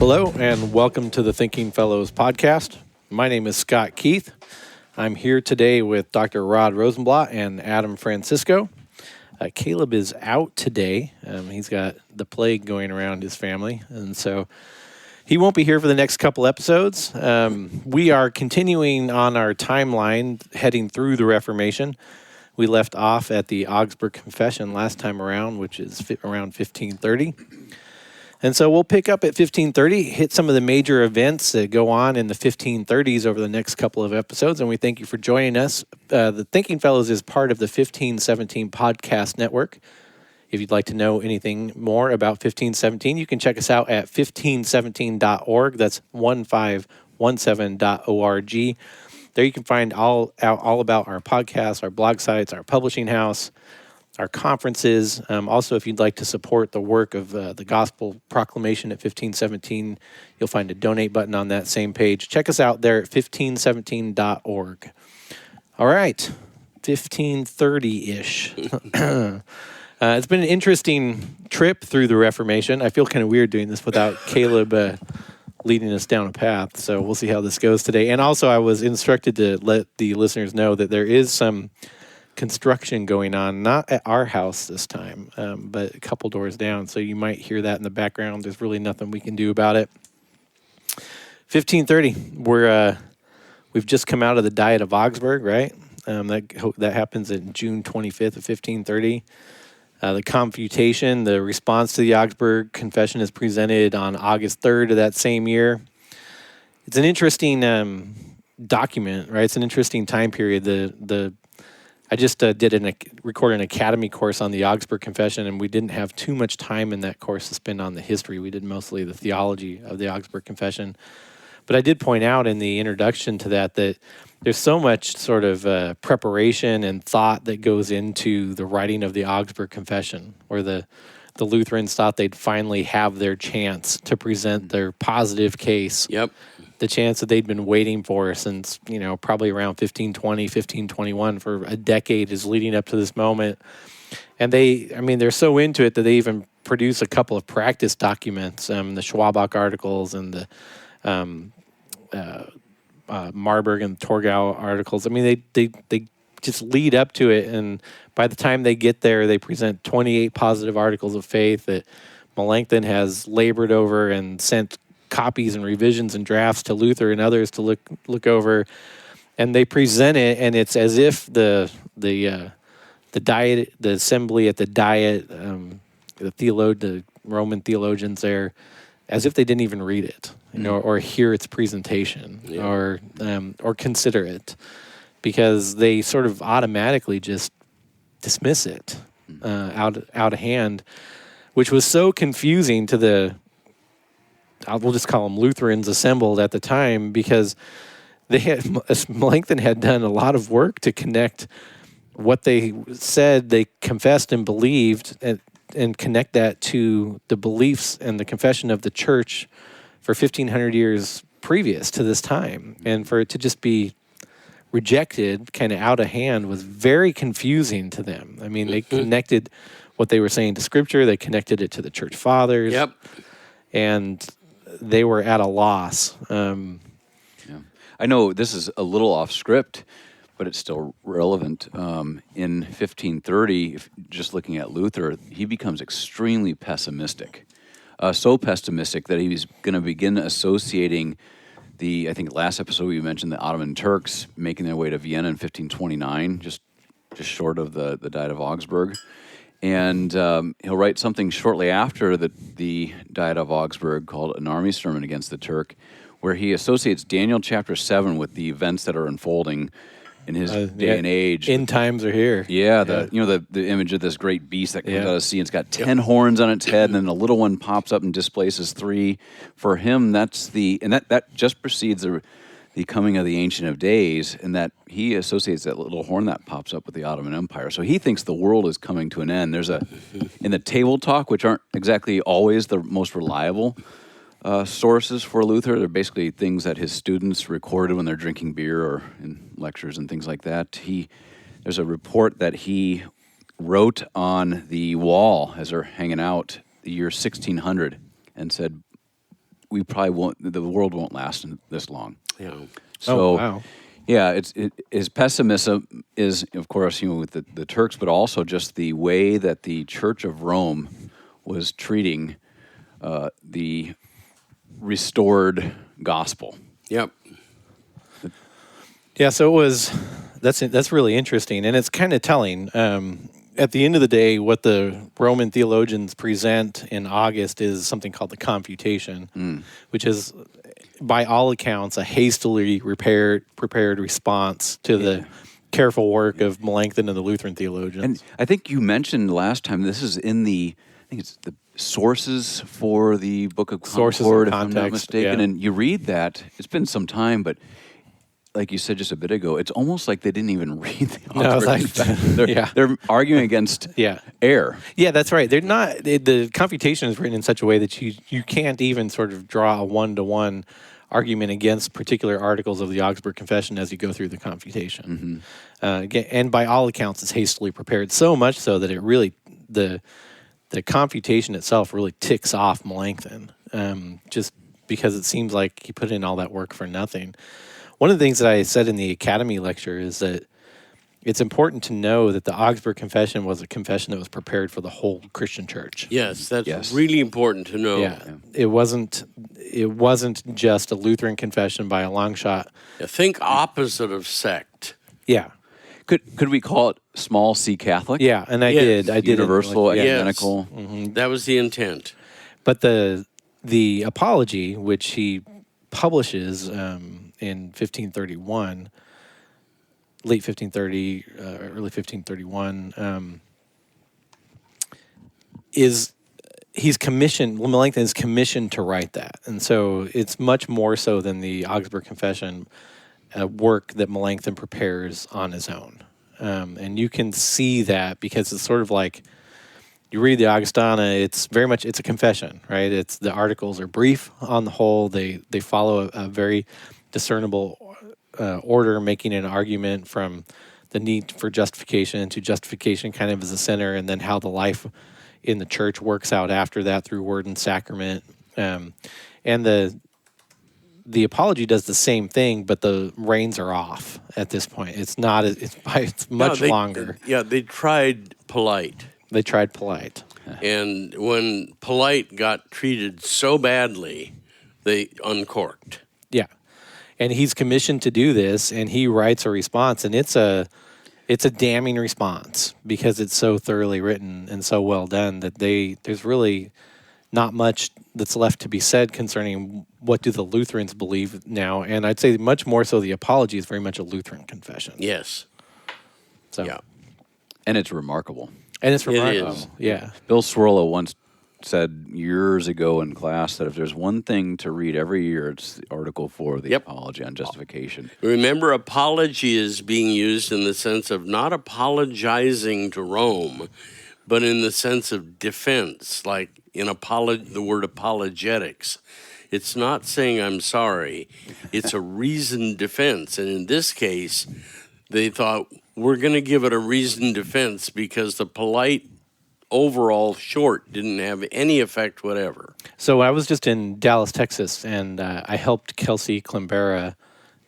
Hello, and welcome to the Thinking Fellows podcast. My name is Scott Keith. I'm here today with Dr. Rod Rosenblatt and Adam Francisco. Caleb is out today. He's got the plague going around his family, and so he won't be here for the next couple episodes. We are continuing on our timeline heading through the Reformation. We left off at the Augsburg Confession last time around, which is around 1530. And so we'll pick up at 1530, hit some of the major events that go on in the 1530s over the next couple of episodes, and we thank you for joining us. The Thinking Fellows is part of the 1517 podcast network. If you'd like to know anything more about 1517, you can check us out at 1517.org. That's 1517.org. There you can find all about our podcasts, our blog sites, our publishing house, our conferences. Also, if you'd like to support the work of the Gospel Proclamation at 1517, you'll find a donate button on that same page. Check us out there at 1517.org. All right, 1530-ish. It's been an interesting trip through the Reformation. I feel kind of weird doing this without Caleb leading us down a path, so we'll see how this goes today. And also, I was instructed to let the listeners know that there is some construction going on, not at our house this time, but a couple doors down. So you might hear that in the background. There's really nothing we can do about it. 1530. We've just come out of the Diet of Augsburg, right? That happens in June 25th of 1530. The Confutation, the response to the Augsburg Confession, is presented on August 3rd of that same year. It's an interesting document, right? It's an interesting time period. I just recorded an academy course on the Augsburg Confession, and we didn't have too much time in that course to spend on the history. We did mostly the theology of the Augsburg Confession. But I did point out in the introduction to that there's so much sort of preparation and thought that goes into the writing of the Augsburg Confession, where the Lutherans thought they'd finally have their chance to present their positive case. Yep. The chance that they'd been waiting for since, probably around 1520, 1521, for a decade is leading up to this moment. And they're so into it that they even produce a couple of practice documents, the Schwabach articles and the Marburg and Torgau articles. They just lead up to it, and by the time they get there, they present 28 positive articles of faith that Melanchthon has labored over and sent copies and revisions and drafts to Luther and others to look over, and they present it, and it's as if the diet, the assembly at the Diet, the Roman theologians there, as if they didn't even read it, or hear its presentation, or consider it, because they sort of automatically just dismiss it out of hand, which was so confusing to we'll just call them Lutherans assembled at the time, because Melanchthon had done a lot of work to connect what they said they confessed and believed and connect that to the beliefs and the confession of the church for 1,500 years previous to this time. And for it to just be rejected kind of out of hand was very confusing to them. They connected what they were saying to Scripture, they connected it to the church fathers. Yep. And they were at a loss. I know this is a little off script, but it's still relevant. In 1530, just looking at Luther, he becomes extremely pessimistic. So pessimistic that he's going to begin associating I think last episode we mentioned the Ottoman Turks making their way to Vienna in 1529, just short of the Diet of Augsburg. And he'll write something shortly after the Diet of Augsburg called An Army Sermon Against the Turk, where he associates Daniel chapter 7 with the events that are unfolding in his day and age. End times are here. Yeah, the image of this great beast that comes out of the sea, and it's got 10 horns on its head, and then a little one pops up and displaces 3. For him, that just precedes the coming of the Ancient of Days, and that he associates that little horn that pops up with the Ottoman Empire. So he thinks the world is coming to an end. There's in the table talk, which aren't exactly always the most reliable sources for Luther. They're basically things that his students recorded when they're drinking beer or in lectures and things like that. There's a report that he wrote on the wall as they're hanging out the year 1600 and said, we probably won't. The world won't last this long. Yeah. So, wow. yeah, his pessimism is, of course, with the Turks, but also just the way that the Church of Rome was treating the restored gospel. Yep. Yeah, so that's really interesting, and it's kind of telling. At the end of the day, what the Roman theologians present in August is something called the Confutation, which is, by all accounts, a hastily prepared response to the careful work of Melanchthon and the Lutheran theologians. And I think you mentioned last time this is in I think it's the sources for the Book of Sources Concord, and if I'm not context, mistaken. yeah. And you read that, it's been some time, but like you said just a bit ago, it's almost like they didn't even read the No, Augsburg like- Confession. They're arguing against air. Yeah, that's right. They're not. The Confutation is written in such a way that you can't even sort of draw a one-to-one argument against particular articles of the Augsburg Confession as you go through the Confutation. Again, and by all accounts, it's hastily prepared. So much so that it really the Confutation itself really ticks off Melanchthon, just because it seems like he put in all that work for nothing. One of the things that I said in the Academy lecture is that it's important to know that the Augsburg Confession was a confession that was prepared for the whole Christian church. Yes, that's really important to know. Yeah, it wasn't just a Lutheran confession by a long shot. Yeah, think opposite of sect. Yeah, Could we call it small C Catholic? yeah, and I Yes. did. I did Universal, yeah. ecumenical. That was the intent. But the apology, which he publishes in 1531, late 1530, early 1531, he's commissioned. Melanchthon is commissioned to write that, and so it's much more so than the Augsburg Confession, work that Melanchthon prepares on his own, and you can see that because it's sort of like. You read the Augustana, it's a confession, right? It's the articles are brief on the whole. They follow a very discernible order, making an argument from the need for justification to justification kind of as a center, and then how the life in the church works out after that through word and sacrament. And the apology does the same thing, but the reins are off at this point. It's not. It's much longer. Yeah, they tried polite. They tried polite. And when polite got treated so badly, they uncorked. Yeah. And he's commissioned to do this, and he writes a response, and it's a damning response because it's so thoroughly written and so well done that there's really not much that's left to be said concerning what do the Lutherans believe now. And I'd say much more so the apology is very much a Lutheran confession. Yes. So, Yeah. And it's remarkable. And it's It remarkable. is. Yeah. Bill Swirla once said years ago in class that if there's one thing to read every year, it's the Article 4 of the Apology on Justification. Remember, apology is being used in the sense of not apologizing to Rome, but in the sense of defense, like in the word apologetics. It's not saying I'm sorry. It's a reasoned defense. And in this case, they thought, we're going to give it a reasoned defense because the polite overall short didn't have any effect whatever. So I was just in Dallas, Texas, and I helped Kelsey Klimbera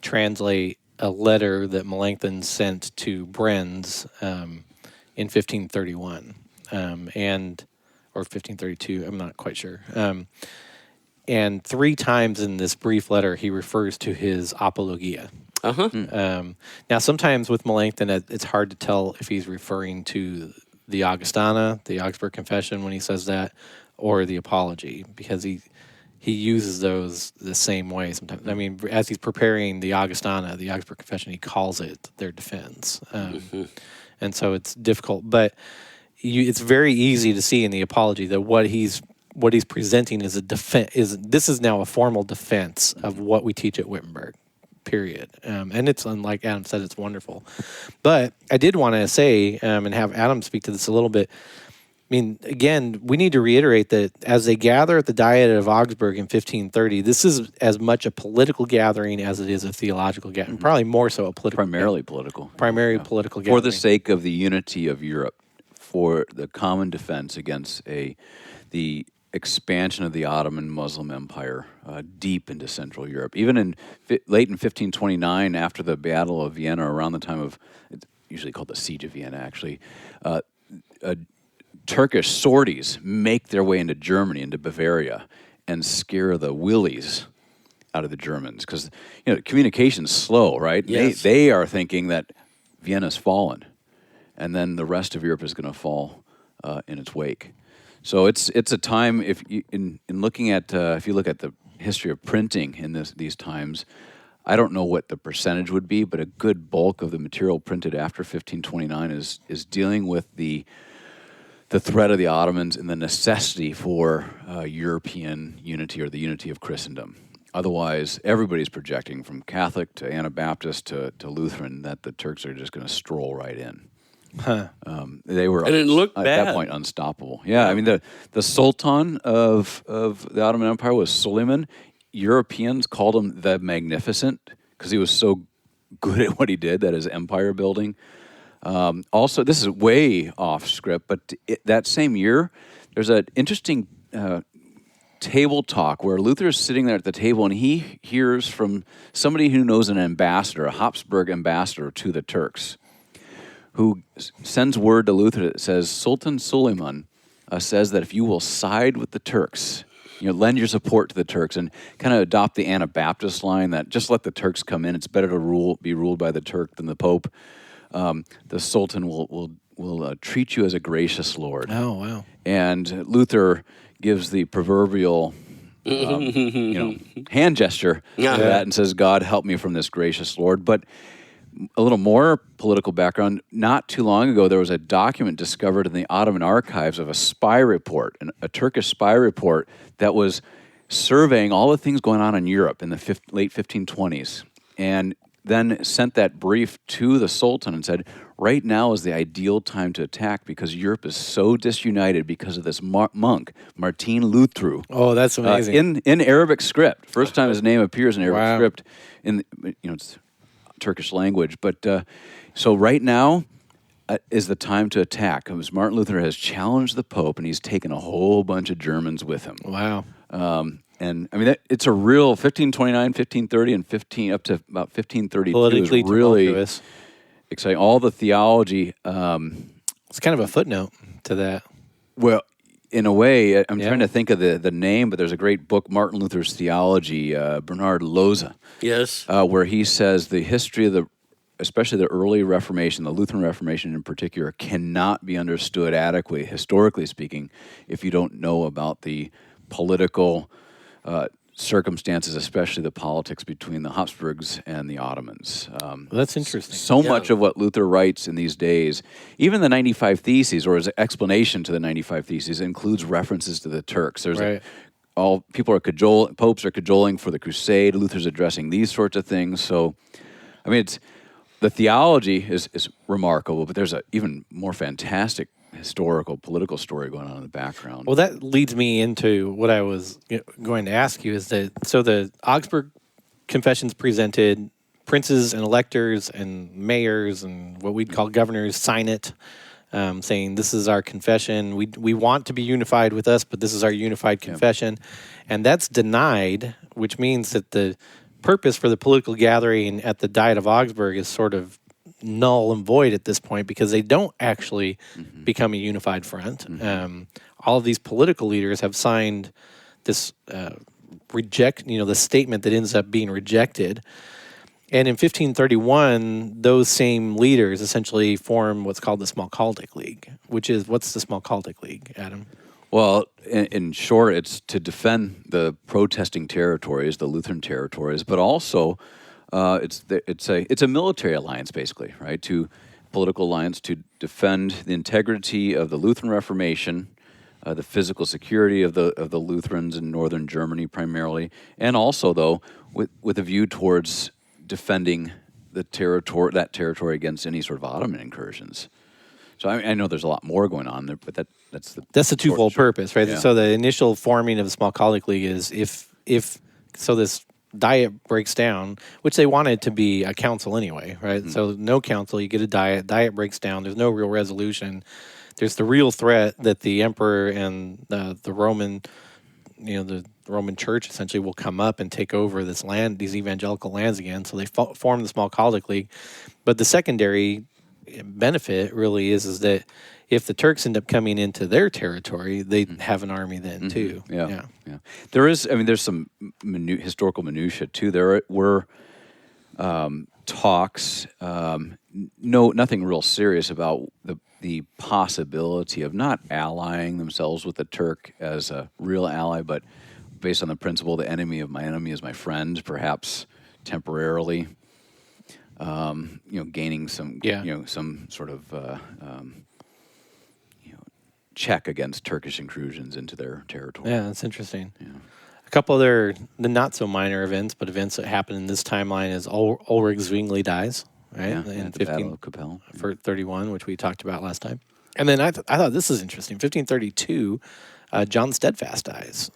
translate a letter that Melanchthon sent to Brenz in 1531, or 1532. I'm not quite sure. And 3 times in this brief letter, he refers to his apologia. Now, sometimes with Melanchthon, it's hard to tell if he's referring to the Augustana, the Augsburg Confession, when he says that, or the Apology, because he uses those the same way sometimes. I mean, as he's preparing the Augustana, the Augsburg Confession, he calls it their defense, and so it's difficult. But it's very easy to see in the Apology that what he's presenting is a defense. This is now a formal defense of what we teach at Wittenberg. Period. And it's, like Adam said, it's wonderful. But I did want to say, and have Adam speak to this a little bit. I mean, again, we need to reiterate that as they gather at the Diet of Augsburg in 1530, this is as much a political gathering as it is a theological gathering. Probably more so a political. Primarily political. Political gathering. For the sake of the unity of Europe, for the common defense against the expansion of the Ottoman Muslim Empire deep into Central Europe. Even late in 1529, after the Battle of Vienna, around the time of, it's usually called the Siege of Vienna, actually, Turkish sorties make their way into Germany, into Bavaria, and scare the willies out of the Germans. Because, communication's slow, right? Yes. They are thinking that Vienna's fallen, and then the rest of Europe is going to fall in its wake. So it's a time, if you look at the history of printing in these times, I don't know what the percentage would be, but a good bulk of the material printed after 1529 is dealing with the threat of the Ottomans and the necessity for European unity or the unity of Christendom. Otherwise, everybody's projecting from Catholic to Anabaptist to Lutheran that the Turks are just going to stroll right in. Huh. They were, And it looked at bad. that point, unstoppable. Yeah, I mean, the Sultan of the Ottoman Empire was Suleiman. Europeans called him the Magnificent because he was so good at what he did, that is empire building. Also, this is way off script, but that same year, there's an interesting table talk where Luther is sitting there at the table and he hears from somebody who knows an ambassador, a Habsburg ambassador to the Turks, who sends word to Luther that says, Sultan Suleiman says that if you will side with the Turks, lend your support to the Turks and kind of adopt the Anabaptist line that just let the Turks come in. It's better to be ruled by the Turk than the Pope. The Sultan will treat you as a gracious lord. Oh, wow. And Luther gives the proverbial, hand gesture to that and says, God, help me from this gracious lord. But a little more political background, not too long ago, there was a document discovered in the Ottoman archives of a spy report, a Turkish spy report that was surveying all the things going on in Europe in the late 1520s, and then sent that brief to the Sultan and said, right now is the ideal time to attack because Europe is so disunited because of this monk, Martin Lutru. Oh, that's amazing. In Arabic script. First time his name appears in Arabic Wow. script. It's Turkish language. But so right now is the time to attack. Because Martin Luther has challenged the Pope, and he's taken a whole bunch of Germans with him. Wow. And I mean, it's a real 1529, 1530, and up to about 1532 Politically is really tumultuous. exciting. All the theology. It's kind of a footnote to that. Well, in a way, I'm Yeah. trying to think of the name, but there's a great book, Martin Luther's Theology, Bernard Loza, Yes. where he says the history of especially the early Reformation, the Lutheran Reformation in particular, cannot be understood adequately, historically speaking, if you don't know about the political circumstances, especially the politics between the Habsburgs and the Ottomans. That's interesting. So much of what Luther writes in these days, even the 95 Theses, or his explanation to the 95 Theses, includes references to the Turks. There's Right. popes are cajoling for the crusade. Luther's addressing these sorts of things. So, I mean, the theology is remarkable, but there's an even more fantastic historical, political story going on in the background. Well, that leads me into what I was going to ask you is that, so the Augsburg Confessions presented, princes and electors and mayors and what we'd call governors sign it, saying this is our confession. We want to be unified with us, but this is our unified confession. And that's denied, which means that the purpose for the political gathering at the Diet of Augsburg is sort of null and void at this point because they don't actually become a unified front. All of these political leaders have signed this the statement that ends up being rejected. And in 1531, those same leaders essentially form what's called the Smalcaldic League, what's the Smalcaldic League, Adam? Well, in short, it's to defend the protesting territories, the Lutheran territories, but also it's a military alliance, basically, right? Political alliance to defend the integrity of the Lutheran Reformation, the physical security of the Lutherans in northern Germany primarily, and also though with a view towards defending that territory against any sort of Ottoman incursions. So I know there's a lot more going on there, but that's the twofold purpose, right? Yeah. So the initial forming of the Smalcaldic League is if this diet breaks down, which they wanted to be a council anyway, right? So no council, you get a diet breaks down, there's no real resolution. there's the real threat that the emperor and the Roman, the Roman Church essentially will come up and take over this land, these evangelical lands again. So they form the small Chaldic League. But the secondary benefit really is that if the Turks end up coming into their territory, they have an army then too. Yeah. There is, there's some historical minutia too. There were talks, nothing real serious about the possibility of not allying themselves with the Turk as a real ally, but based on the principle, the enemy of my enemy is my friend, perhaps temporarily, gaining some, some sort of, check against Turkish intrusions into their territory. Yeah, that's interesting. Yeah. A couple other, the not so minor events, but events that happen in this timeline is Ulrich Zwingli dies, right? In the Battle of Kapell. For 31, which we talked about last time. And then I thought this is interesting. 1532, John Steadfast dies.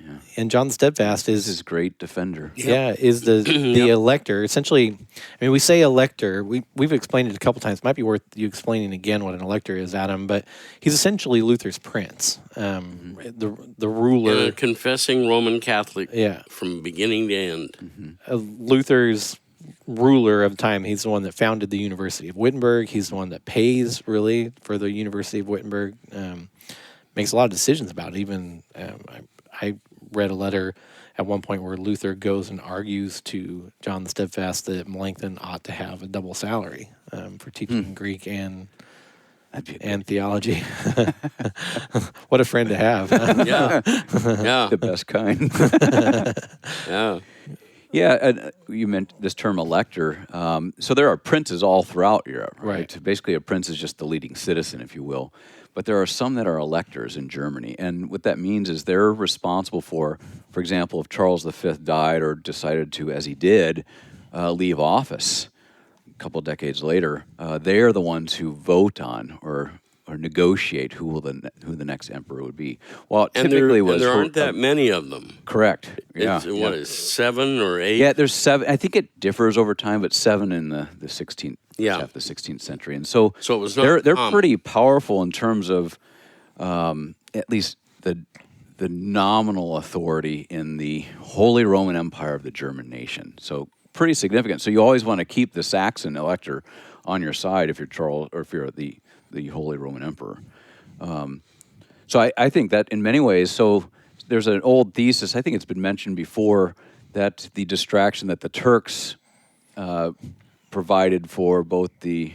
Yeah. And John Steadfast is his great defender. Is the elector. Essentially, we say elector. We've explained it a couple times. It might be worth you explaining again what an elector is, Adam. But he's essentially Luther's prince, the ruler, and a confessing Roman Catholic. From beginning to end. Luther's ruler of time. He's the one that founded the University of Wittenberg. He's the one that pays really for the University of Wittenberg. Makes a lot of decisions about it. Even I read a letter at one point where Luther goes and argues to John the Steadfast that Melanchthon ought to have a double salary for teaching Greek and theology. What a friend to have. The best kind. You meant this term elector. So there are princes all throughout Europe, right? Basically, a prince is just the leading citizen, if you will. But there are some that are electors in Germany. And what that means is they're responsible for example, if Charles V died or decided to, as he did, leave office a couple decades later, they are the ones who vote on or negotiate who the next emperor would be. Well, typically there aren't that many of them. Correct. What is 7 or 8? Yeah, there's 7. I think it differs over time, but 7 in the 16th. Half the 16th century, and so it was not they're pretty powerful in terms of at least the nominal authority in the Holy Roman Empire of the German nation. So pretty significant. So you always want to keep the Saxon elector on your side if you're Charles or if you're the Holy Roman Emperor. So I think that in many ways, so there's an old thesis, I think it's been mentioned before, that the distraction that the Turks provided for both the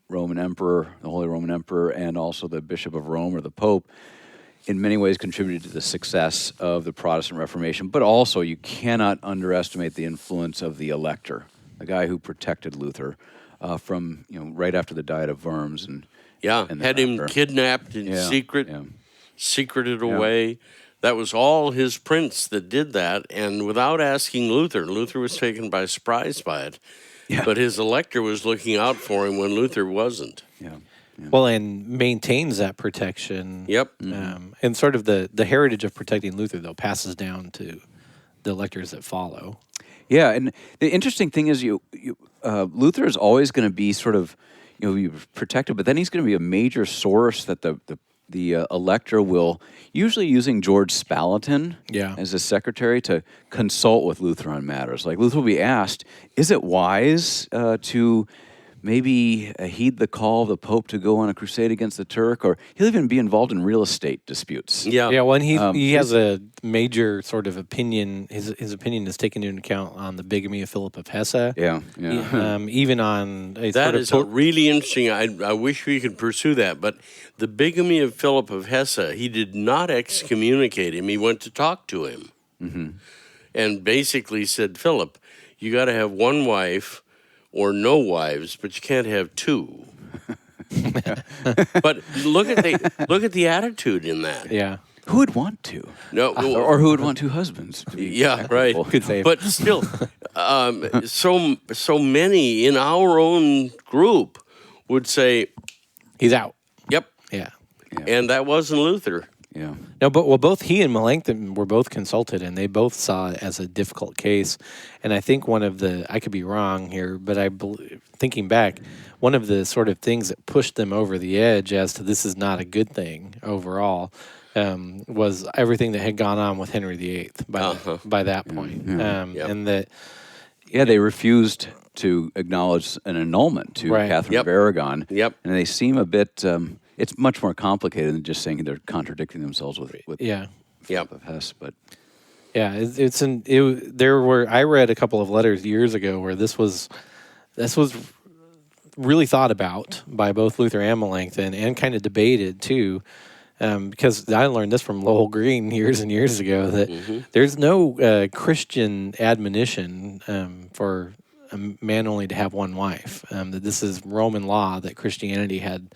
Roman Emperor, the Holy Roman Emperor, and also the Bishop of Rome or the Pope, in many ways contributed to the success of the Protestant Reformation. But also, you cannot underestimate the influence of the elector, the guy who protected Luther from right after the Diet of Worms and had him kidnapped in secret, secreted away. That was all his prince that did that, and without asking Luther. Luther was taken by surprise by it. But his elector was looking out for him when Luther wasn't. Well, and maintains that protection. Yep. And sort of the heritage of protecting Luther, though, passes down to the electors that follow. Yeah, and the interesting thing is Luther is always going to be sort of, protected, but then he's going to be a major source that the elector will, usually using George Spalatin as his secretary, to consult with Luther on matters. Like Luther will be asked, is it wise to maybe heed the call of the Pope to go on a crusade against the Turk? Or he'll even be involved in real estate disputes. Yeah, when he has a major sort of opinion, his opinion is taken into account on the bigamy of Philip of Hesse. Even on that is really interesting. I wish we could pursue that, but the bigamy of Philip of Hesse, he did not excommunicate him. He went to talk to him, and basically said, Philip, you got to have one wife or no wives, but you can't have 2. But look at the attitude in that. Yeah. Who would want to? No, or who would want 2 husbands? Right. Good save. But still, so many in our own group would say he's out. Yep. Yeah. And that wasn't Luther. Yeah. No, but both he and Melanchthon were both consulted, and they both saw it as a difficult case. And I think one of the, I could be wrong here, but thinking back, one of the sort of things that pushed them over the edge as to this is not a good thing overall was everything that had gone on with Henry VIII by that point. And that. Yeah, they refused to acknowledge an annulment to Catherine of Aragon. Yep. And they seem a bit, it's much more complicated than just saying they're contradicting themselves with Philip of Hesse. But yeah, I read a couple of letters years ago where this was really thought about by both Luther and Melanchthon and kind of debated too. Because I learned this from Lowell Green years and years ago that there's no Christian admonition for a man only to have one wife. That this is Roman law that Christianity had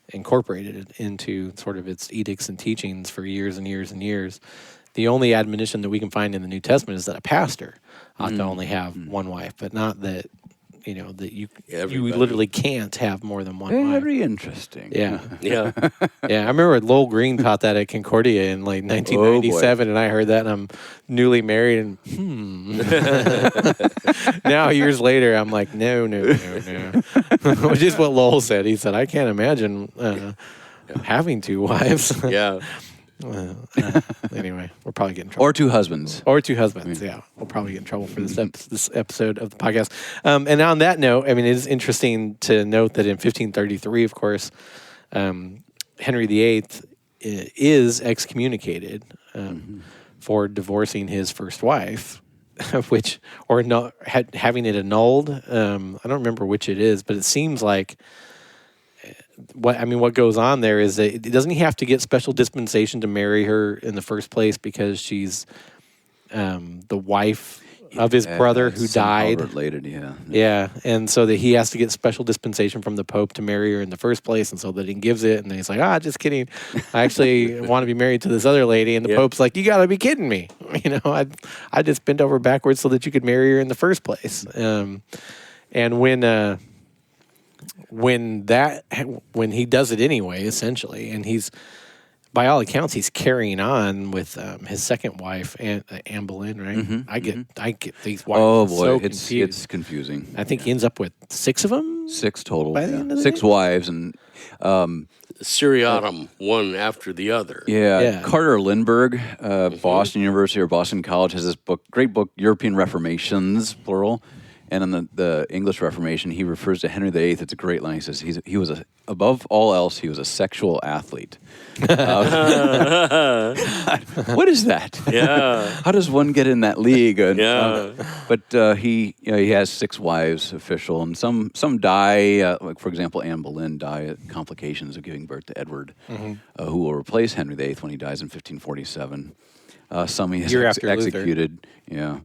incorporated into sort of its edicts and teachings for years and years and years. The only admonition that we can find in the New Testament is that a pastor ought to only have one wife, but not that that you literally can't have more than one wife. Very interesting. Yeah. Yeah. Yeah, I remember Lowell Green taught that at Concordia in like 1997, and I heard that, and I'm newly married, and now years later, I'm like, no. Which is what Lowell said. He said, I can't imagine having two wives. Yeah. Anyway, we'll probably get in trouble. Or two husbands. Yeah. We'll probably get in trouble for this episode of the podcast. And on that note, I mean, it is interesting to note that in 1533, of course, Henry VIII is excommunicated for divorcing his first wife, having it annulled. I don't remember which it is, but it seems like what goes on there is that doesn't he have to get special dispensation to marry her in the first place because she's the wife of his brother who died? Related, yeah, and so that he has to get special dispensation from the Pope to marry her in the first place, and so that he gives it, and then he's like, just kidding, I actually want to be married to this other lady, and the Pope's like, you got to be kidding me, I just bent over backwards so that you could marry her in the first place, and when he does it anyway, essentially, and he's, by all accounts, he's carrying on with his second wife, Anne Boleyn, right? I get these wives so confused. It's confusing. I think he ends up with 6 of them. 6 total. By the end of the 6 day? wives and Seriatim, one after the other. Yeah. Carter Lindbergh, Boston University or Boston College, has this great book, European Reformations, plural. And in the English Reformation, he refers to Henry VIII. It's a great line. He says he was above all else, he was a sexual athlete. What is that? Yeah. How does one get in that league? But he has 6 wives official, and some die. Like for example, Anne Boleyn died at complications of giving birth to Edward, who will replace Henry VIII when he dies in 1547. Some he has executed. Yeah.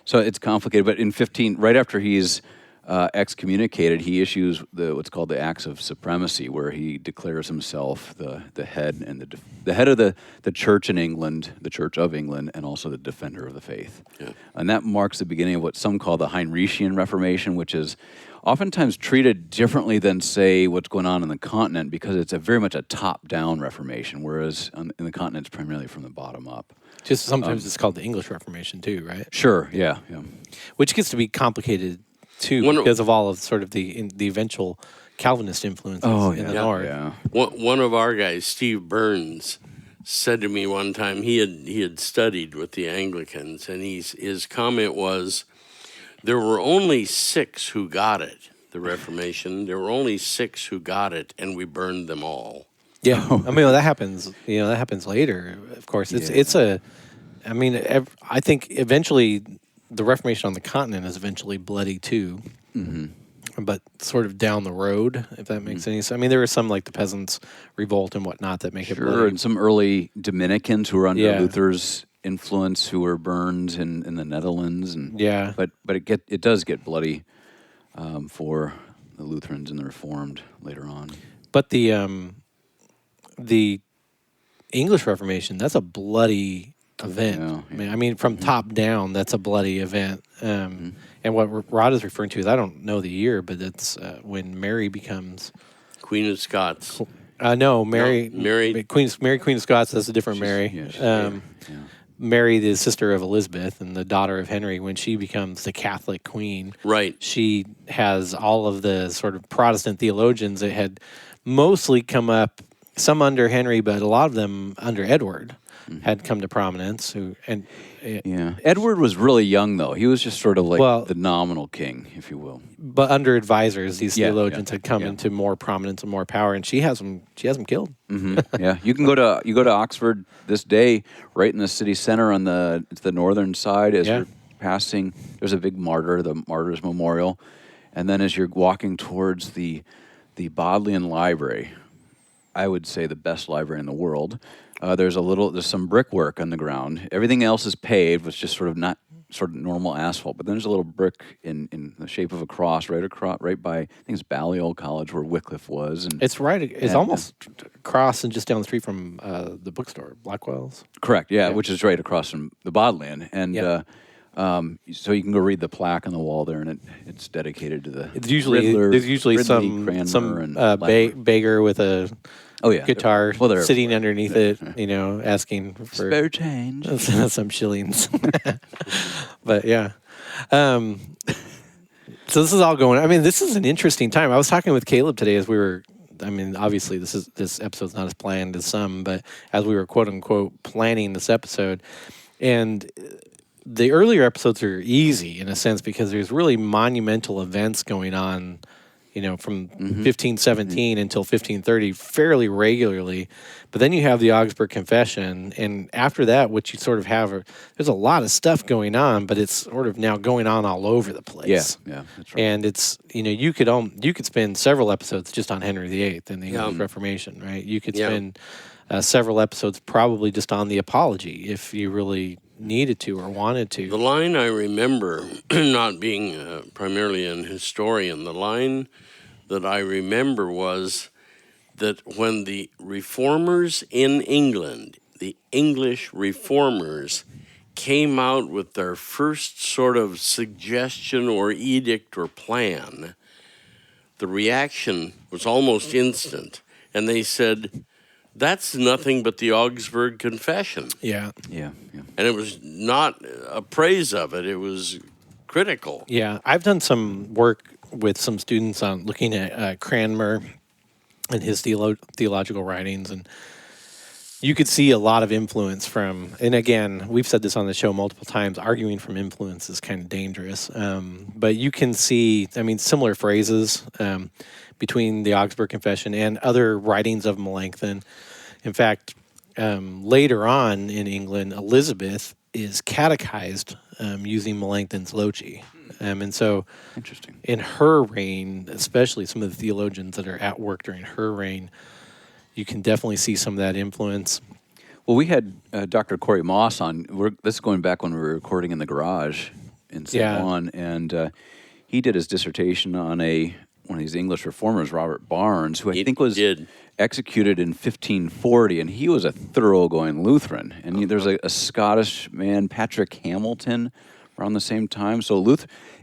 So it's complicated, but in right after he's excommunicated, he issues what's called the Acts of Supremacy, where he declares himself the head and the head of the Church in England, the Church of England, and also the defender of the faith. Yeah. And that marks the beginning of what some call the Heinrichian Reformation, which is oftentimes treated differently than, say, what's going on in the continent, because it's very much a top-down Reformation, whereas in the continent it's primarily from the bottom up. Just sometimes it's called the English Reformation too, right? Sure, yeah. Which gets to be complicated too because of all of sort of the eventual Calvinist influences in the North. Yeah. One of our guys, Steve Burns, said to me one time he had studied with the Anglicans, and his comment was, there were only 6 who got it, the Reformation. There were only 6 who got it, and we burned them all. Yeah, I mean, that happens. That happens later. Of course, I think eventually the Reformation on the continent is eventually bloody too, but sort of down the road, if that makes any sense. I mean, there were some like the peasants' revolt and whatnot that make it bloody. Sure, and some early Dominicans who were under Luther's influence who were burned in the Netherlands, and but it does get bloody for the Lutherans and the Reformed later on. But the English Reformation, that's a bloody event. Yeah. I mean, from top down, that's a bloody event. And what Rod is referring to is, I don't know the year, but it's when Mary becomes Queen of Scots. No, Mary, Mary- Mary Queen of Scots. That's a different Mary. Yeah, she's later. Yeah. Mary, the sister of Elizabeth and the daughter of Henry, when she becomes the Catholic queen, Right. she has all of the sort of Protestant theologians that had mostly come up, some under Henry, but a lot of them under Edward had come to prominence. Yeah. Edward was really young, though. He was just sort of like Well- the nominal king, if you will. But under advisors, these Yeah, theologians yeah, had come yeah. into more prominence and more power, and she has them killed. Yeah, you go to Oxford this day, right in the city center on the northern side. As Yeah. you're passing, there's a big martyr, the Martyrs Memorial, and then as you're walking towards the Bodleian Library, I would say the best library in the world. There's some brickwork on the ground. Everything else is paved. It's just sort of normal asphalt. But then there's a little brick in the shape of a cross right by, I think it's Balliol College where Wycliffe was. And It's right. It's almost across and just down the street from the bookstore, Blackwell's. correct, yeah, which is right across from the Bodleian. And Yeah. so you can go read the plaque on the wall there, and it's dedicated to the It's usually Riddler, there's usually Ridley, Cranmer, and some Latimer. beggar with a guitar Well, they're sitting everywhere. underneath it, asking for Spare change. some shillings. But yeah. So this is all going. I mean, this is an interesting time. I was talking with Caleb today as we were. I mean, obviously, this episode's not as planned as some, but as we were quote unquote planning this episode, and the earlier episodes are easy in a sense because there's really monumental events going on, from 1517 until 1530 fairly regularly. But then you have the Augsburg Confession, and after that, what you sort of have there's a lot of stuff going on, but it's sort of now going on all over the place. Yeah, that's right. And it's you could spend several episodes just on Henry VIII and the English Reformation, right? You could spend several episodes probably just on the Apology if you really needed to or wanted to. The line I remember, not being primarily an historian, the line that I remember was that when the reformers in England, the English reformers, came out with their first sort of suggestion or edict or plan, the reaction was almost instant. And they said, that's nothing but the Augsburg Confession. Yeah. Yeah. And it was not a praise of it, it was critical. Yeah. I've done some work with some students on looking at Cranmer and his theological writings, and you could see a lot of influence from, and again, we've said this on the show multiple times, arguing from influence is kind of dangerous. But you can see, similar phrases between the Augsburg Confession and other writings of Melanchthon. In fact, later on in England, Elizabeth is catechized using Melanchthon's Loci. And so Interesting. in her reign, especially some of the theologians that are at work during her reign, you can definitely see some of that influence. Well, we had Dr. Corey Moss on. This is going back when we were recording in the garage in St. Juan, and he did his dissertation on one of these English reformers, Robert Barnes, who I think was executed in 1540, and he was a thoroughgoing Lutheran. And there's a Scottish man, Patrick Hamilton, around the same time. So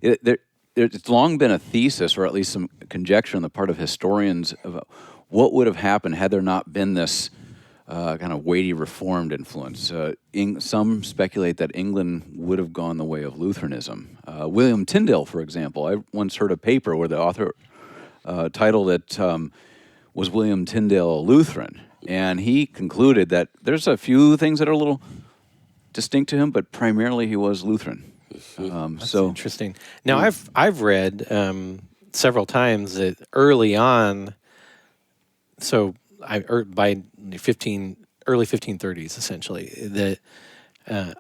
it's long been a thesis, or at least some conjecture on the part of historians, about what would have happened had there not been this kind of weighty Reformed influence. Some speculate that England would have gone the way of Lutheranism. William Tyndale, for example, I once heard a paper where the author titled it, Was William Tyndale a Lutheran? And he concluded that there's a few things that are a little distinct to him, but primarily he was Lutheran. That's interesting. Now, I've read several times that early on, so by early 1530s, essentially, that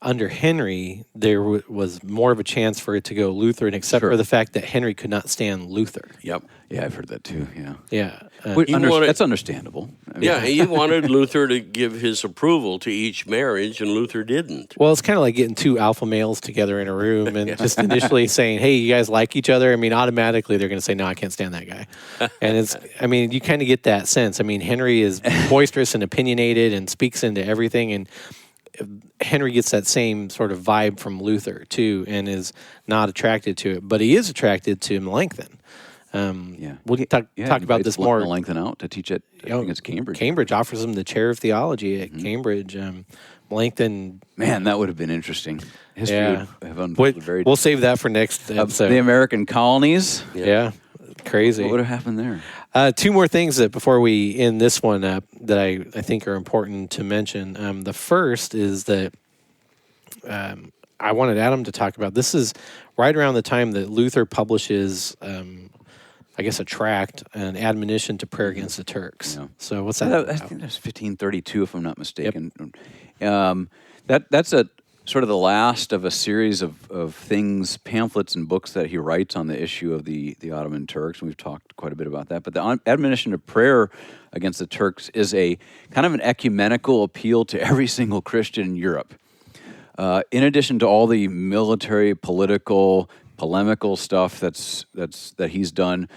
under Henry, there was more of a chance for it to go Lutheran, except for the fact that Henry could not stand Luther. Yep. Yeah, I've heard that too, yeah. Yeah. That's understandable. He wanted Luther to give his approval to each marriage, and Luther didn't. Well, it's kind of like getting two alpha males together in a room and just initially saying, hey, you guys like each other. Automatically they're going to say, no, I can't stand that guy. And you kind of get that sense. Henry is boisterous and opinionated and speaks into everything. And Henry gets that same sort of vibe from Luther, too, and is not attracted to it. But he is attracted to Melanchthon. We'll talk about this more. To lengthen out to teach at I think it's Cambridge. Cambridge offers him the chair of theology at Cambridge. Melanchthon. Man, that would have been interesting. History would have unfolded very. We'll save that for next episode. The American colonies. Yeah. Crazy. What would have happened there? Two more things that before we end this one up that I think are important to mention. The first is that I wanted Adam to talk about. This is right around the time that Luther publishes, I guess, a tract, an admonition to prayer against the Turks. Yeah. So what's that? I think that's 1532, if I'm not mistaken. Yep. That's a sort of the last of a series of things, pamphlets and books that he writes on the issue of the Ottoman Turks, and we've talked quite a bit about that. But the admonition to prayer against the Turks is a kind of an ecumenical appeal to every single Christian in Europe. In addition to all the military, political, polemical stuff that he's done,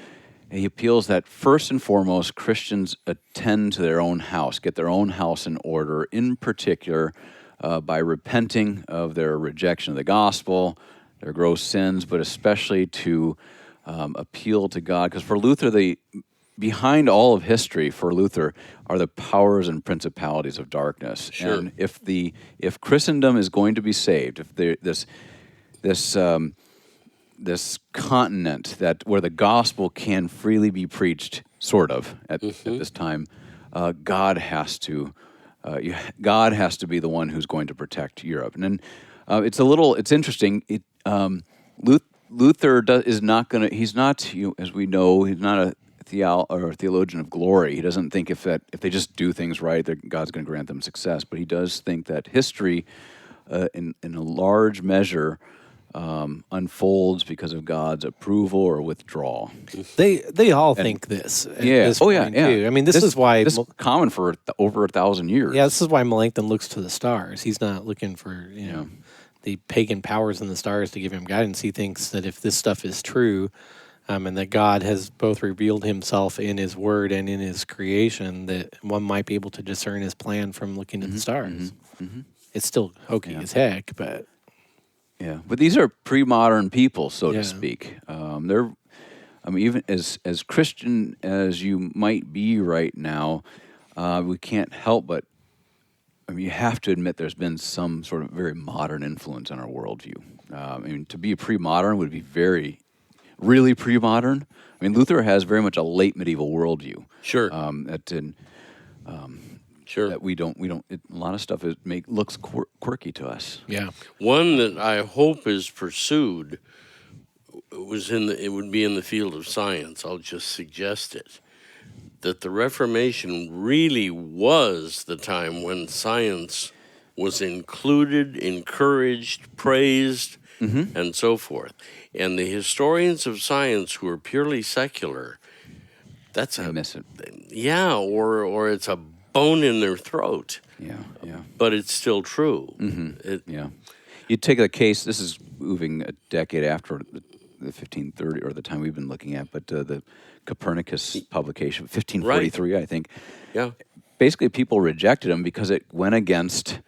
he appeals that first and foremost Christians attend to their own house, get their own house in order, in particular by repenting of their rejection of the gospel, their gross sins, but especially to appeal to God. Because for Luther, behind all of history for Luther are the powers and principalities of darkness. Sure. And if Christendom is going to be saved, if this continent where the gospel can freely be preached, sort of at this time, God has to be the one who's going to protect Europe. And then it's interesting. Luther is not going to. He's not, as we know, he's not a theologian of glory. He doesn't think if they just do things right, that God's going to grant them success. But he does think that history, in a large measure, unfolds because of God's approval or withdrawal. They all think this. This too. I mean, this is why this is common for over 1,000 years. Yeah, this is why Melanchthon looks to the stars. He's not looking for the pagan powers in the stars to give him guidance. He thinks that if this stuff is true, and that God has both revealed himself in his word and in his creation, that one might be able to discern his plan from looking at the stars. It's still hokey as heck, but... Yeah, but these are pre-modern people, so to speak. Even as Christian as you might be right now, we can't help but, you have to admit there's been some sort of very modern influence on our worldview. To be pre-modern would be really pre-modern. Luther has very much a late medieval worldview. Sure. Sure. That we don't. A lot of stuff looks quirky to us. Yeah. One that I hope is pursued it would be in the field of science. I'll just suggest it. That the Reformation really was the time when science was included, encouraged, praised, and so forth. And the historians of science who are purely secular, I miss it. Yeah, or it's a bone in their throat. Yeah. But it's still true. You take a case. This is moving a decade after the 1530 or the time we've been looking at, but the Copernicus publication, 1543, right. I think. Yeah. Basically, people rejected him because it went against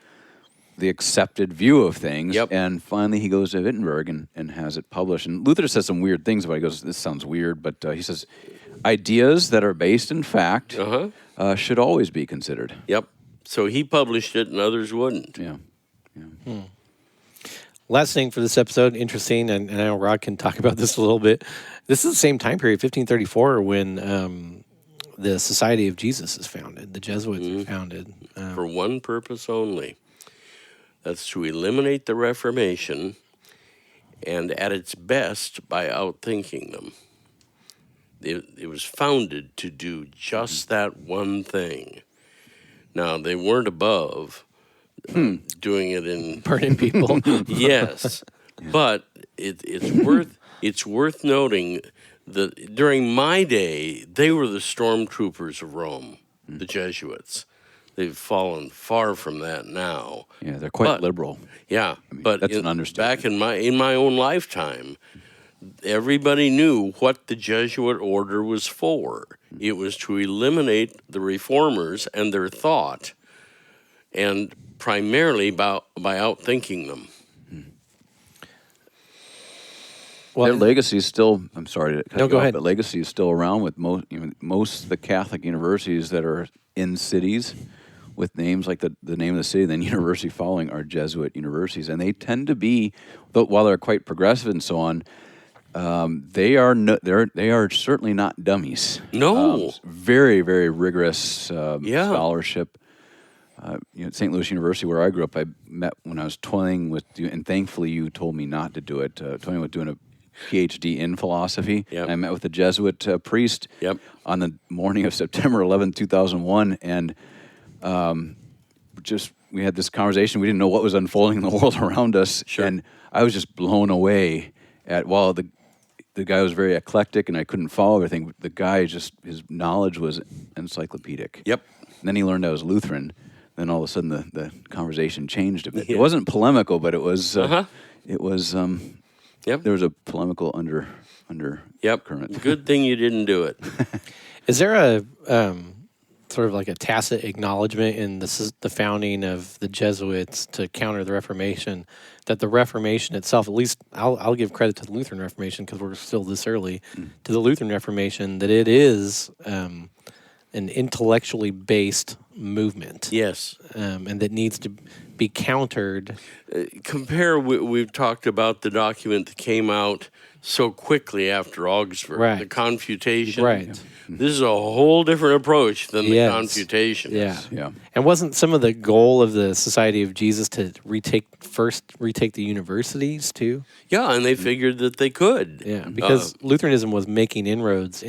the accepted view of things. Yep. And finally, he goes to Wittenberg and has it published. And Luther says some weird things about it. He goes, "This sounds weird," but he says, "Ideas that are based in fact should always be considered." Yep. So he published it, and others wouldn't. Yeah. Last thing for this episode, interesting, and I know Rod can talk about this a little bit. This is the same time period, 1534, when the Society of Jesus is founded. The Jesuits are founded. For one purpose only. That's to eliminate the Reformation, and at its best, by outthinking them. It was founded to do just that one thing. Now, they weren't above doing it in burning people. Yes, but it's worth noting that during my day, they were the stormtroopers of Rome, the Jesuits. They've fallen far from that now. Yeah, they're quite liberal. Yeah, but that's an understatement. Back in my own lifetime, everybody knew what the Jesuit order was for. It was to eliminate the reformers and their thought, and primarily by outthinking them. Their legacy is still. I'm sorry to cut No, you go off, ahead. but legacy is still around with most of the Catholic universities that are in cities with names like the name of the city, then university following are Jesuit universities, and they tend to be, while they're quite progressive and so on, they are certainly not dummies. No. Very very rigorous Yeah. scholarship. At St. Louis University, where I grew up, I met when I was toying with, and thankfully you told me not to do it, toying with doing a PhD in philosophy. Yep. And I met with a Jesuit priest Yep. on the morning of September 11th, 2001, and we had this conversation. We didn't know what was unfolding in the world around us, Sure. and I was just blown away at, while the guy was very eclectic and I couldn't follow everything, the guy his knowledge was encyclopedic. Yep. And then he learned I was Lutheran. Then all of a sudden the conversation changed a bit. Yeah. It wasn't polemical, but it was Yep. there was a polemical Yep. current. Good thing you didn't do it. Is there a sort of like a tacit acknowledgement in the founding of the Jesuits to counter the Reformation, that the Reformation itself, at least I'll give credit to the Lutheran Reformation because we're still this early, to the Lutheran Reformation, that it is an intellectually based movement. Yes. And that needs to be countered. We've talked about the document that came out so quickly after Augsburg, Right. the Confutation. Right. This is a whole different approach than the Yes. Confutation. Yeah. Yeah. And wasn't some of the goal of the Society of Jesus to retake the universities too? Yeah, and they figured that they could. Yeah, because Lutheranism was making inroads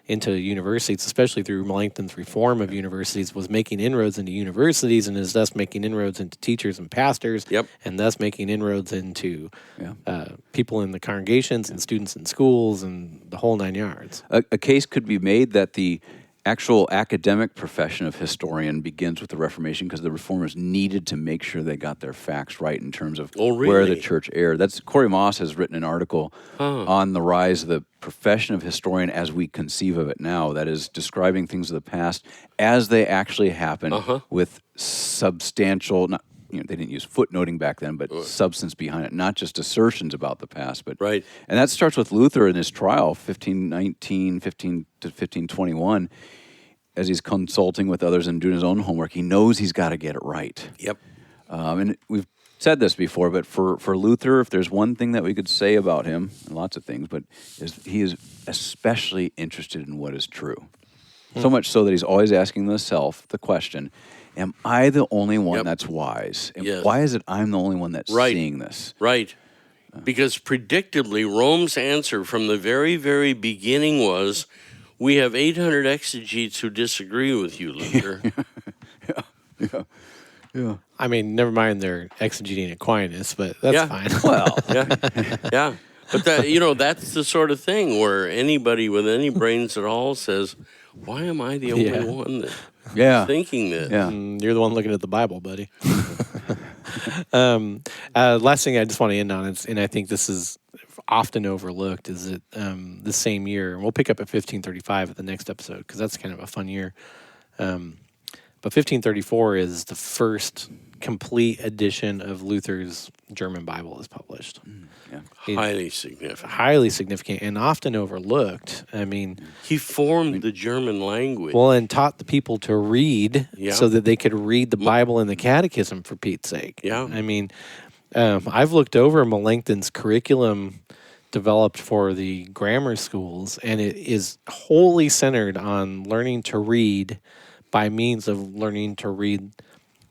into universities, especially through Melanchthon's reform of universities, was making inroads into universities and is thus making inroads into teachers and pastors, Yep. and thus making inroads into people in the congregations and students in schools and the whole nine yards. A case could be made that the actual academic profession of historian begins with the Reformation because the reformers needed to make sure they got their facts right in terms of where the really? church erred. That's Corey Moss has written an article on the rise of the profession of historian as we conceive of it now. That is describing things of the past as they actually happen with substantial. They didn't use footnoting back then, but substance behind it, not just assertions about the past. But Right. and that starts with Luther in his trial, 1519, 15 to 1521. As he's consulting with others and doing his own homework, he knows he's got to get it right. Yep. And we've said this before, but for Luther, if there's one thing that we could say about him, and lots of things, but he is especially interested in what is true. So much so that he's always asking himself the question, am I the only one that's wise? And Yes. why is it I'm the only one that's seeing this? Right. Because predictably, Rome's answer from the very, very beginning was, we have 800 exegetes who disagree with you, Luther. Yeah. I mean, never mind their exegeting Aquinas, but that's Yeah. fine. Well, Yeah. But that's the sort of thing where anybody with any brains at all says, why am I the only one that's thinking this? yeah. You're the one looking at the Bible, buddy. Last thing I just want to end on, and I think this is often overlooked, is that the same year, and we'll pick up at 1535 at the next episode because that's kind of a fun year. But 1534 is the first complete edition of Luther's German Bible is published. Highly significant. Highly significant and often overlooked. I mean, He formed the German language. well, and taught the people to read so that they could read the Bible and the Catechism, for Pete's sake. Yeah. I mean, I've looked over Melanchthon's curriculum developed for the grammar schools, and it is wholly centered on learning to read by means of learning to read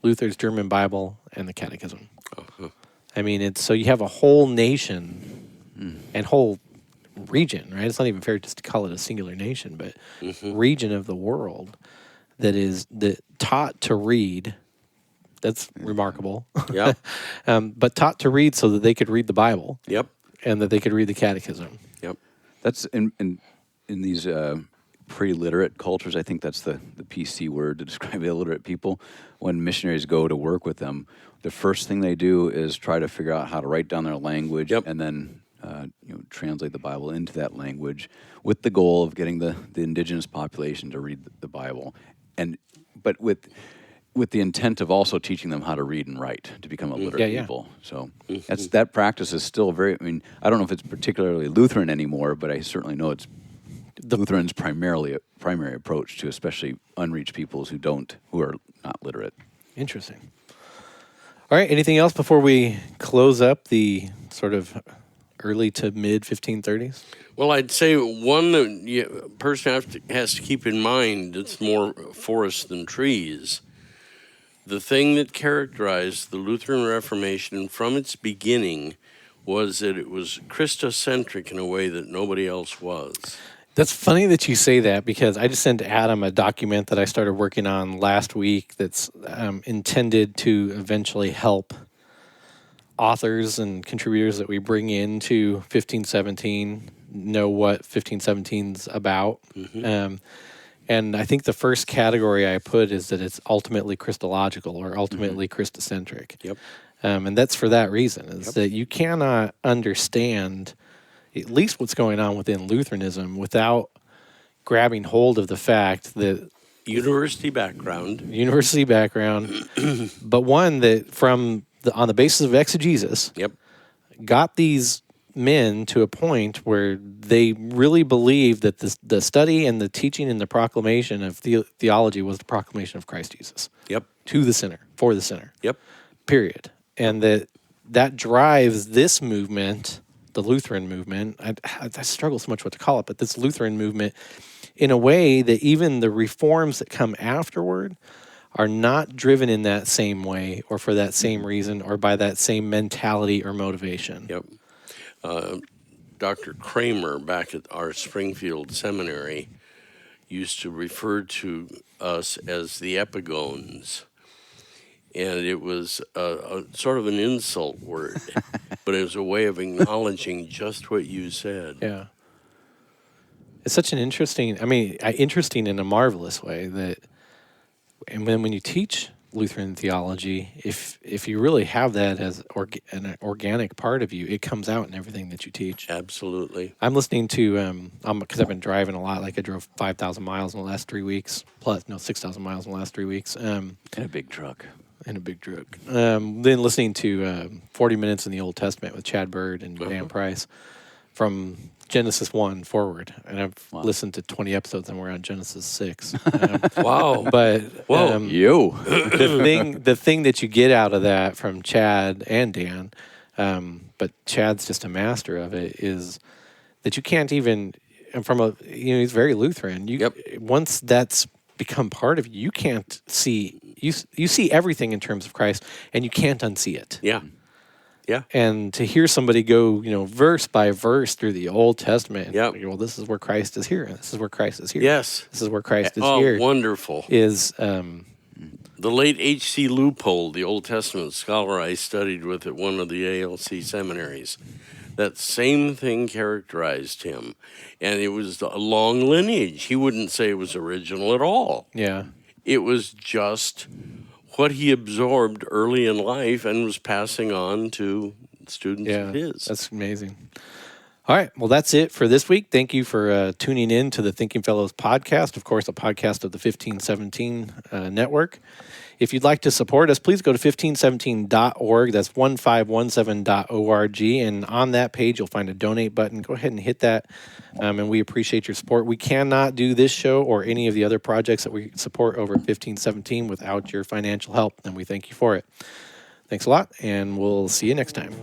Luther's German Bible and the Catechism. I mean, it's so you have a whole nation and whole region, right? It's not even fair just to call it a singular nation, but region of the world that taught to read. That's remarkable. Yeah. But taught to read so that they could read the Bible Yep. and that they could read the Catechism. Yep. That's in these pre-literate cultures. I think that's the PC word to describe illiterate people. When missionaries go to work with them, the first thing they do is try to figure out how to write down their language and then translate the Bible into that language with the goal of getting the indigenous population to read the Bible. But with with the intent of also teaching them how to read and write to become a literate Yeah. people. So that practice is still very. I mean, I don't know if it's particularly Lutheran anymore, but I certainly know it's Lutheran's primary approach to especially unreached peoples who are not literate. Interesting. All right. Anything else before we close up the sort of early to mid 1530s? Well, I'd say one that person has to keep in mind, it's more forests than trees. The thing that characterized the Lutheran Reformation from its beginning was that it was Christocentric in a way that nobody else was. That's funny that you say that, because I just sent Adam a document that I started working on last week that's intended to eventually help authors and contributors that we bring into 1517 know what 1517's about. And I think the first category I put is that it's ultimately Christological or ultimately Christocentric. Yep. And that's for that reason, is that you cannot understand at least what's going on within Lutheranism without grabbing hold of the fact that University background, but one that on the basis of exegesis, got these men to a point where they really believed that the study and the teaching and the proclamation of theology was the proclamation of Christ Jesus. To the sinner, for the sinner. Period. And that drives this movement, the Lutheran movement. I struggle so much what to call it, but this Lutheran movement, in a way that even the reforms that come afterward are not driven in that same way or for that same reason or by that same mentality or motivation. Dr. Kramer back at our Springfield seminary used to refer to us as the epigones. And it was a sort of an insult word, but it was a way of acknowledging just what you said. Yeah. It's such an interesting in a marvelous way that, and when you teach Lutheran theology, if you really have that as an organic part of you, it comes out in everything that you teach. Absolutely. I'm listening to, because I've been driving a lot, like I drove 5,000 miles in the last 3 weeks, 6,000 miles in the last 3 weeks. In a big truck. Then listening to 40 Minutes in the Old Testament with Chad Bird and Dan Price from Genesis 1 forward. And I've listened to 20 episodes and we're on Genesis 6. Wow. But the thing that you get out of that from Chad and Dan, but Chad's just a master of it, is that you can't even, he's very Lutheran. Once that's become part of you, you can't see, you see everything in terms of Christ and you can't unsee it. Yeah. And to hear somebody go, verse by verse through the Old Testament, well, this is where Christ is here. This is where Christ is here. Yes. This is where Christ is here. Oh, wonderful. Is the late H.C. Leupold, the Old Testament scholar I studied with at one of the ALC seminaries. That same thing characterized him. And it was a long lineage. He wouldn't say it was original at all. Yeah. It was just what he absorbed early in life and was passing on to students of his. That's amazing. All right. Well, that's it for this week. Thank you for tuning in to the Thinking Fellows podcast, of course, a podcast of the 1517 network. If you'd like to support us, please go to 1517.org. That's 1517.org. And on that page, you'll find a donate button. Go ahead and hit that. And we appreciate your support. We cannot do this show or any of the other projects that we support over at 1517 without your financial help. And we thank you for it. Thanks a lot. And we'll see you next time.